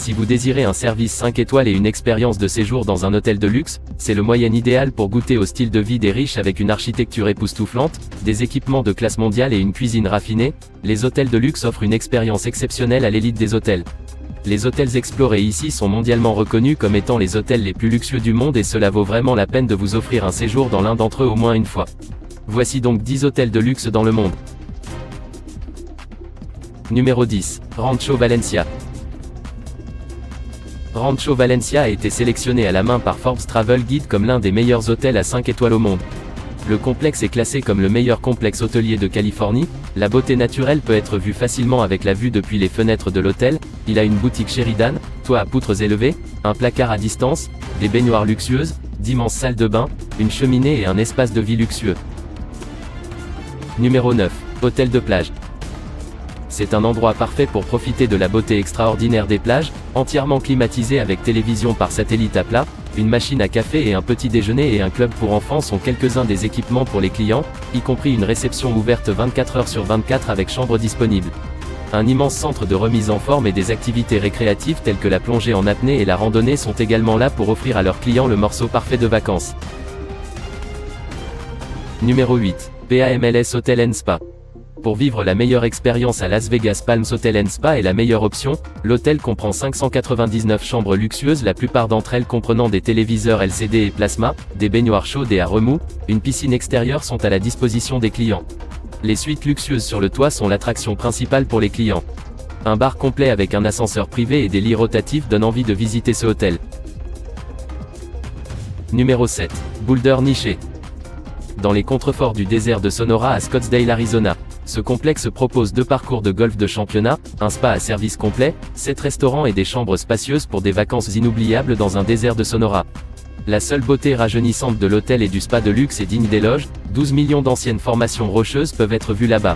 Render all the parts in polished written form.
Si vous désirez un service 5 étoiles et une expérience de séjour dans un hôtel de luxe, c'est le moyen idéal pour goûter au style de vie des riches avec une architecture époustouflante, des équipements de classe mondiale et une cuisine raffinée. Les hôtels de luxe offrent une expérience exceptionnelle à l'élite des hôtels. Les hôtels explorés ici sont mondialement reconnus comme étant les hôtels les plus luxueux du monde et cela vaut vraiment la peine de vous offrir un séjour dans l'un d'entre eux au moins une fois. Voici donc 10 hôtels de luxe dans le monde. Numéro 10. Rancho Valencia. Rancho Valencia a été sélectionné à la main par Forbes Travel Guide comme l'un des meilleurs hôtels à 5 étoiles au monde. Le complexe est classé comme le meilleur complexe hôtelier de Californie. La beauté naturelle peut être vue facilement avec la vue depuis les fenêtres de l'hôtel. Il a une boutique Sheridan, toit à poutres élevées, un placard à distance, des baignoires luxueuses, d'immenses salles de bain, une cheminée et un espace de vie luxueux. Numéro 9. Hôtel de plage. C'est un endroit parfait pour profiter de la beauté extraordinaire des plages, entièrement climatisé avec télévision par satellite à plat, une machine à café et un petit déjeuner et un club pour enfants sont quelques-uns des équipements pour les clients, y compris une réception ouverte 24 heures sur 24 avec chambre disponible. Un immense centre de remise en forme et des activités récréatives telles que la plongée en apnée et la randonnée sont également là pour offrir à leurs clients le morceau parfait de vacances. Numéro 8. PAMLS Hotel & Spa. Pour vivre la meilleure expérience à Las Vegas, Palms Hotel & Spa est la meilleure option. L'hôtel comprend 599 chambres luxueuses, la plupart d'entre elles comprenant des téléviseurs LCD et plasma, des baignoires chaudes et à remous, une piscine extérieure sont à la disposition des clients. Les suites luxueuses sur le toit sont l'attraction principale pour les clients. Un bar complet avec un ascenseur privé et des lits rotatifs donne envie de visiter ce hôtel. Numéro 7. Boulder Niché. Dans les contreforts du désert de Sonora à Scottsdale, Arizona. Ce complexe propose 2 parcours de golf de championnat, un spa à service complet, 7 restaurants et des chambres spacieuses pour des vacances inoubliables dans un désert de Sonora. La seule beauté rajeunissante de l'hôtel et du spa de luxe est digne d'éloge, 12 millions d'anciennes formations rocheuses peuvent être vues là-bas.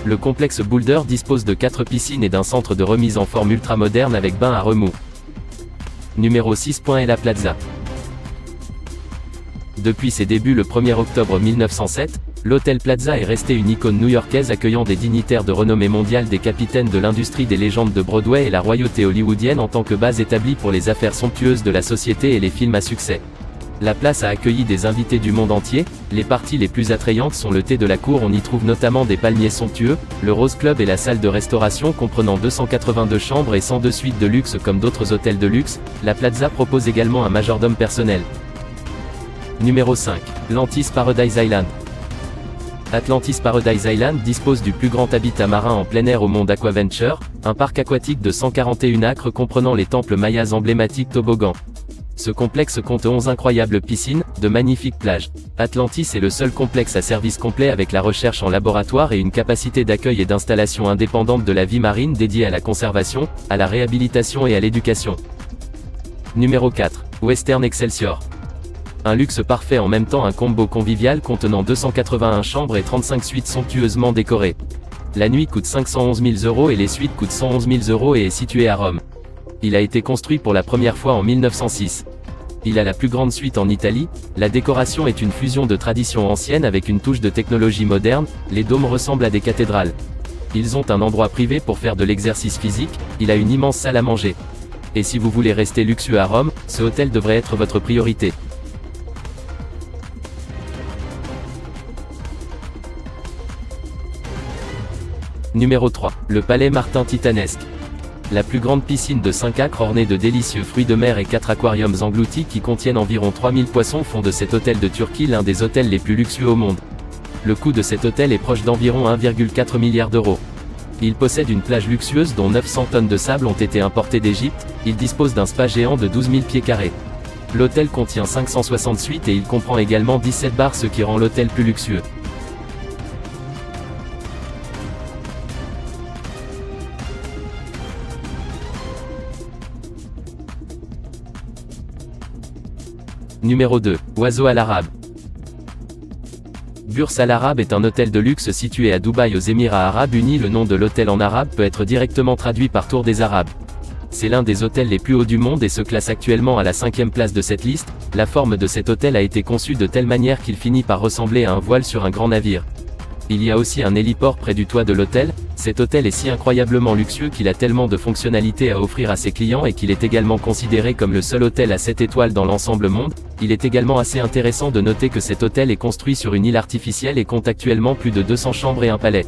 Le complexe Boulder dispose de 4 piscines et d'un centre de remise en forme ultramoderne avec bain à remous. Numéro 6. La Plaza. Depuis ses débuts le 1er octobre 1907, l'Hôtel Plaza est resté une icône new-yorkaise accueillant des dignitaires de renommée mondiale, des capitaines de l'industrie, des légendes de Broadway et la royauté hollywoodienne en tant que base établie pour les affaires somptueuses de la société et les films à succès. La place a accueilli des invités du monde entier. Les parties les plus attrayantes sont le thé de la cour, on y trouve notamment des palmiers somptueux, le Rose Club et la salle de restauration comprenant 282 chambres et 102 suites de luxe comme d'autres hôtels de luxe. La Plaza propose également un majordome personnel. Numéro 5. Atlantis Paradise Island. Atlantis Paradise Island dispose du plus grand habitat marin en plein air au monde Aquaventure, un parc aquatique de 141 acres comprenant les temples mayas emblématiques toboggans. Ce complexe compte 11 incroyables piscines, de magnifiques plages. Atlantis est le seul complexe à service complet avec la recherche en laboratoire et une capacité d'accueil et d'installation indépendante de la vie marine dédiée à la conservation, à la réhabilitation et à l'éducation. Numéro 4. Western Excelsior. Un luxe parfait en même temps, un combo convivial contenant 281 chambres et 35 suites somptueusement décorées. La nuit coûte 511 000 € et les suites coûtent 111 000 € et est situé à Rome. Il a été construit pour la première fois en 1906. Il a la plus grande suite en Italie. La décoration est une fusion de traditions anciennes avec une touche de technologie moderne, les dômes ressemblent à des cathédrales. Ils ont un endroit privé pour faire de l'exercice physique, il a une immense salle à manger. Et si vous voulez rester luxueux à Rome, ce hôtel devrait être votre priorité. Numéro 3. Le Palais Martin Titanesque. La plus grande piscine de 5 acres ornée de délicieux fruits de mer et 4 aquariums engloutis qui contiennent environ 3000 poissons font de cet hôtel de Turquie l'un des hôtels les plus luxueux au monde. Le coût de cet hôtel est proche d'environ 1,4 milliard d'euros. Il possède une plage luxueuse dont 900 tonnes de sable ont été importées d'Égypte, il dispose d'un spa géant de 12 000 pieds carrés. L'hôtel contient 560 suites et il comprend également 17 bars, ce qui rend l'hôtel plus luxueux. Numéro 2. Oiseau Al Arab. Burs Al Arab est un hôtel de luxe situé à Dubaï aux Émirats Arabes Unis. Le nom de l'hôtel en arabe peut être directement traduit par Tour des Arabes. C'est l'un des hôtels les plus hauts du monde et se classe actuellement à la 5e place de cette liste. La forme de cet hôtel a été conçue de telle manière qu'il finit par ressembler à un voile sur un grand navire. Il y a aussi un héliport près du toit de l'hôtel. Cet hôtel est si incroyablement luxueux qu'il a tellement de fonctionnalités à offrir à ses clients et qu'il est également considéré comme le seul hôtel à 7 étoiles dans l'ensemble monde. Il est également assez intéressant de noter que cet hôtel est construit sur une île artificielle et compte actuellement plus de 200 chambres et un palais.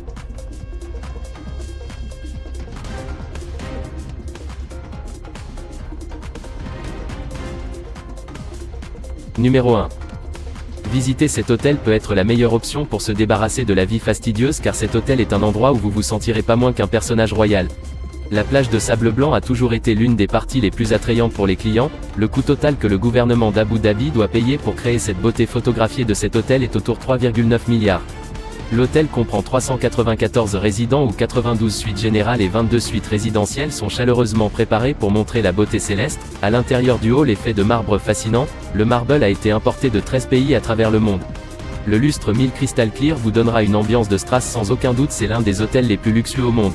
Numéro 1. Visiter cet hôtel peut être la meilleure option pour se débarrasser de la vie fastidieuse car cet hôtel est un endroit où vous vous sentirez pas moins qu'un personnage royal. La plage de sable blanc a toujours été l'une des parties les plus attrayantes pour les clients. Le coût total que le gouvernement d'Abu Dhabi doit payer pour créer cette beauté photographiée de cet hôtel est autour de 3,9 milliards. L'hôtel comprend 394 résidents où 92 suites générales et 22 suites résidentielles sont chaleureusement préparées pour montrer la beauté céleste. À l'intérieur du hall est fait de marbre fascinant. Le marble a été importé de 13 pays à travers le monde. Le lustre 1000 Crystal Clear vous donnera une ambiance de strass sans aucun doute, c'est l'un des hôtels les plus luxueux au monde.